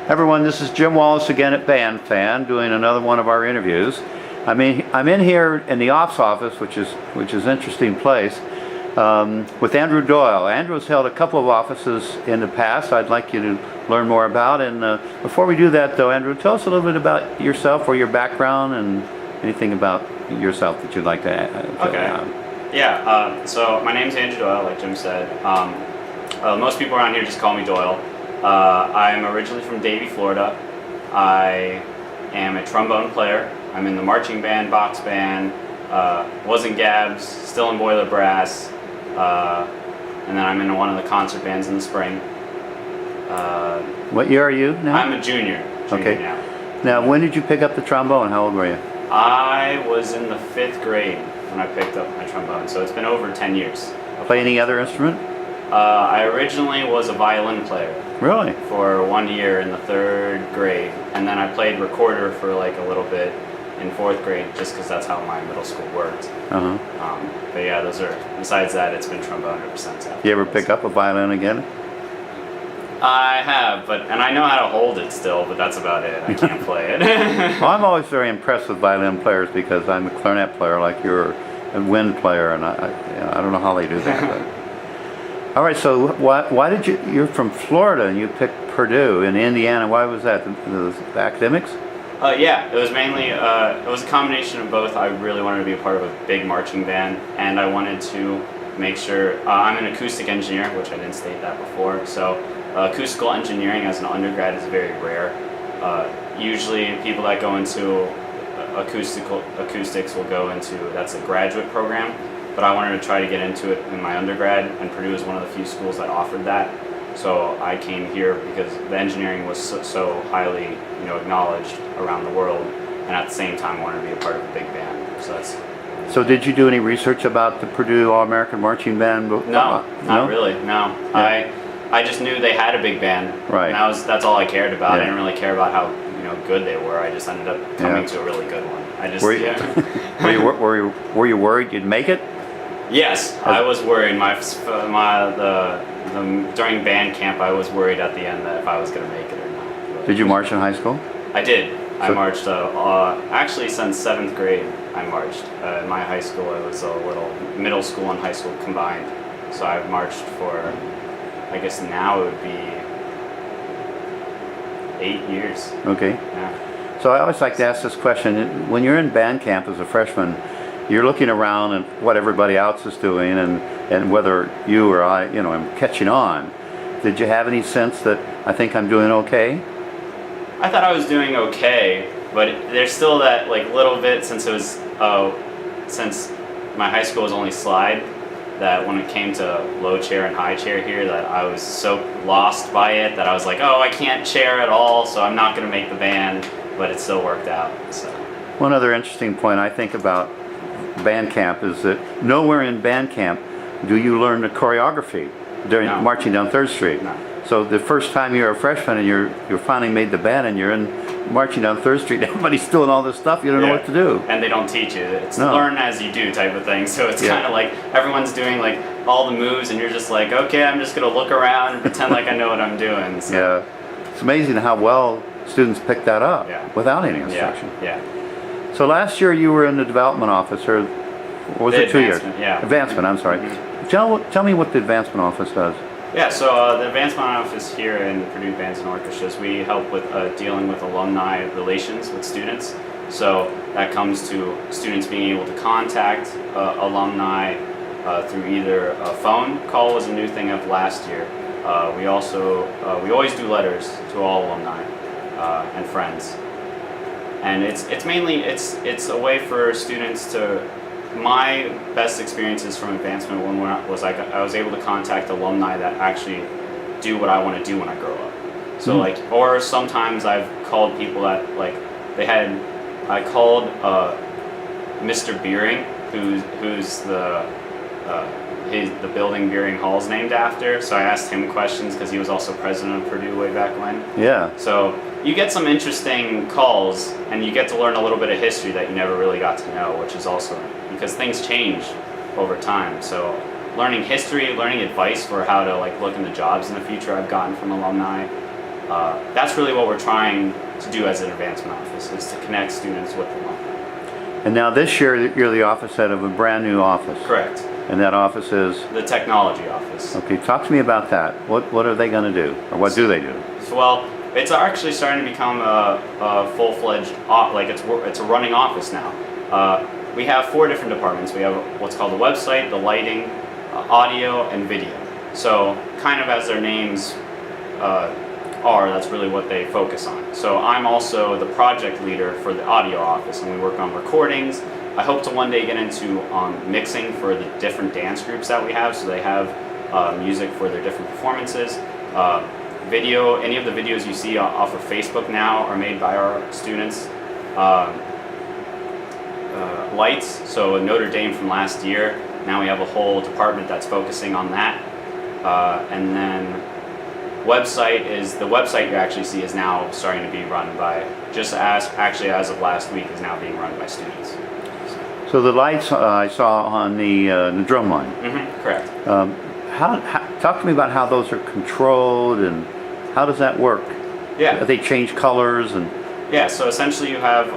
Everyone, this is Jim Wallace again at Band Fan, doing another one of our interviews. I'm in here in the ops office, which is an interesting place, with Andrew Doyle. Andrew's held a couple of offices in the past I'd like you to learn more about. And before we do that, though, Andrew, tell us a little bit about yourself or your background and anything about yourself that you'd like to add. Okay. Yeah. So my name's Andrew Doyle, like Jim said. Most people around here just call me Doyle. I'm originally from Davie, Florida. I am a trombone player. I'm in the marching band, box band, was in Gabs, still in Boiler Brass, and then I'm in one of the concert bands in the spring. What year are you now? I'm a junior okay. now. Now, when did you pick up the trombone? How old were you? I was in the 5th grade when I picked up my trombone, so it's been over 10 years. Play any other instrument? I originally was a violin player. Really? For 1 year in the 3rd grade, and then I played recorder for like a little bit in 4th grade, just because that's how my middle school worked. But yeah, those are. Besides that, it's been trombone ever since. You ever pick up a violin again? I have, and I know how to hold it still, but that's about it. I can't play it. Well, I'm always very impressed with violin players because I'm a clarinet player like you're a wind player, and I don't know how they do that. But. All right, so why did you're from Florida and you picked Purdue in Indiana? Why was that? The academics? Yeah, it was mainly, it was a combination of both. I really wanted to be a part of a big marching band, and I wanted to make sure, I'm an acoustic engineer, which I didn't state that before, so acoustical engineering as an undergrad is very rare. Usually people that go into acoustics will go into, that's a graduate program. But I wanted to try to get into it in my undergrad, and Purdue is one of the few schools that offered that. So I came here because the engineering was so highly, acknowledged around the world, and at the same time wanted to be a part of a big band. So did you do any research about the Purdue All-American Marching Band? No, not really. No, yeah. I just knew they had a big band. Right. And that's all I cared about. Yeah. I didn't really care about how good they were. I just ended up coming to a really good one. Were you worried you'd make it? Yes, I was worried. During band camp, I was worried at the end that if I was going to make it or not. Did you march in high school? I did. I marched, actually since 7th grade, I marched. In my high school, it was a little middle school and high school combined. So I've marched for, I guess now it would be 8 years. Okay. Yeah. So I always like to ask this question. When you're in band camp as a freshman, you're looking around at what everybody else is doing and whether you or I, am catching on. Did you have any sense that I think I'm doing okay? I thought I was doing okay, but there's still that little bit since my high school was only slide, that when it came to low chair and high chair here, that I was so lost by it that I was like, oh, I can't chair at all, so I'm not going to make the band, but it still worked out. So. One other interesting point I think about band camp is that nowhere in band camp do you learn the choreography during marching down 3rd Street. No. So the first time you're a freshman and you're finally made the band and you're in marching down 3rd Street, everybody's doing all this stuff, you don't know what to do. And they don't teach you. It's learn as you do type of thing. So it's kind of like everyone's doing all the moves and you're just like, okay, I'm just going to look around and pretend like I know what I'm doing. So. Yeah. It's amazing how well students pick that up without any instruction. Yeah. So last year you were in the development office, or was it 2 years? Yeah. Advancement, I'm sorry. Mm-hmm. Tell me what the advancement office does. Yeah, so the advancement office here in Purdue Bands and Orchestras, we help with dealing with alumni relations with students. So that comes to students being able to contact alumni through either a phone call was a new thing of last year. We always do letters to all alumni and friends. And it's mainly a way for students to. My best experiences from advancement was I was able to contact alumni that actually do what I want to do when I grow up. So or sometimes I've called people that I called Mr. Beering, who's the building Beering Hall is named after. So I asked him questions because he was also president of Purdue way back when. Yeah. So you get some interesting calls, and you get to learn a little bit of history that you never really got to know, which is also because things change over time. So learning history, learning advice for how to look into jobs in the future I've gotten from alumni, that's really what we're trying to do as an advancement office, is to connect students with alumni. And now this year, you're the office head of a brand new office. Correct. And that office is? The technology office. Okay, talk to me about that. What are they going to do? Or what do they do? So, well, it's actually starting to become a full-fledged, like it's a running office now. We have 4 different departments. We have what's called the website, the lighting, audio, and video. So kind of as their names are, that's really what they focus on. So I'm also the project leader for the audio office, and we work on recordings. I hope to one day get into mixing for the different dance groups that we have, so they have music for their different performances. Video, any of the videos you see off of Facebook now are made by our students. Lights, so Notre Dame from last year, now we have a whole department that's focusing on that. And then website is, the website you actually see is now starting to be run by, actually as of last week, is now being run by students. So the lights I saw on the drum line. Mm-hmm, correct. Talk to me about how those are controlled and how does that work? Yeah. They change colors and... Yeah, so essentially you have,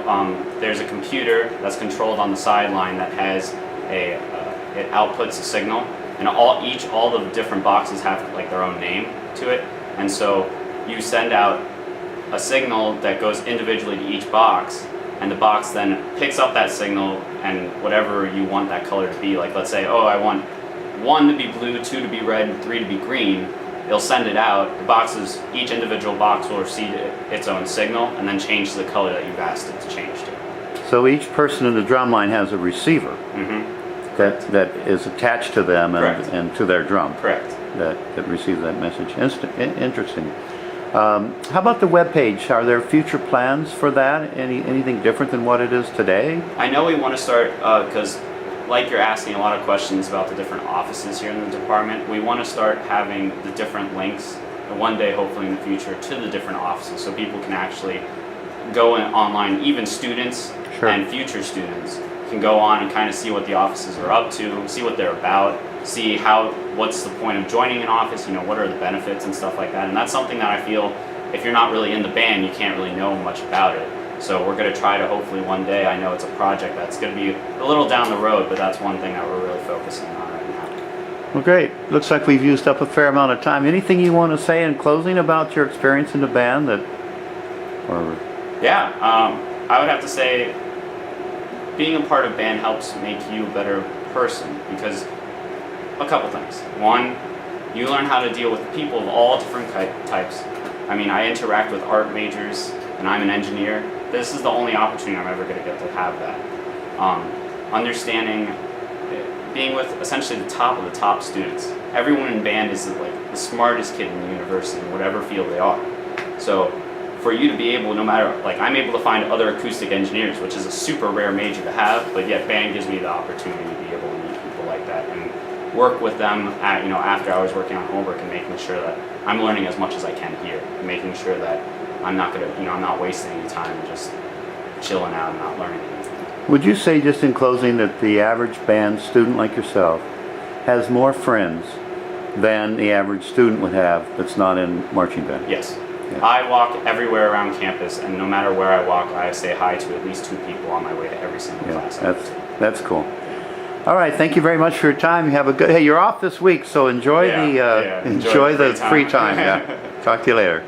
there's a computer that's controlled on the sideline that has it outputs a signal, and all the different boxes have like their own name to it, and so you send out a signal that goes individually to each box, and the box then picks up that signal and whatever you want that color to be. Like, let's say, oh, I want 1 to be blue, 2 to be red, and 3 to be green. It'll send it out. The boxes, each individual box will receive its own signal and then change the color that you've asked it to change to. So each person in the drum line has a receiver that is attached to them and to their drum. Correct. That receives that message. Interesting. How about the web page? Are there future plans for that? Anything different than what it is today? I know we want to start, because like you're asking a lot of questions about the different offices here in the department, we want to start having the different links, and one day hopefully in the future, to the different offices, so people can actually go online, even students and future students can go on and kind of see what the offices are up to, see what they're about, see what's the point of joining an office, what are the benefits and stuff like that. And that's something that I feel, if you're not really in the band, you can't really know much about it. So we're going to try to hopefully one day, I know it's a project that's going to be a little down the road, but that's one thing that we're really focusing on right now. Well, great. Looks like we've used up a fair amount of time. Anything you want to say in closing about your experience in the band? Yeah, I would have to say being a part of band helps make you a better person, because a couple things. One, you learn how to deal with people of all different types. I mean, I interact with art majors, and I'm an engineer. This is the only opportunity I'm ever going to get to have that. Understanding, being with essentially the top of the top students. Everyone in band is like the smartest kid in the university in whatever field they are. So for you to be able, no matter, like I'm able to find other acoustic engineers, which is a super rare major to have, but yet band gives me the opportunity to be able to meet people like that and work with them at, after hours working on homework and making sure that I'm learning as much as I can here, and making sure that I'm not gonna, I'm not wasting any time just chilling out and not learning anything. Would you say, just in closing, that the average band student like yourself has more friends than the average student would have that's not in marching band? Yes. Yeah. I walk everywhere around campus, and no matter where I walk, I say hi to at least 2 people on my way to every single class. That's cool. All right, thank you very much for your time. You have a good. Hey, you're off this week, so enjoy the free free time. Yeah. Talk to you later.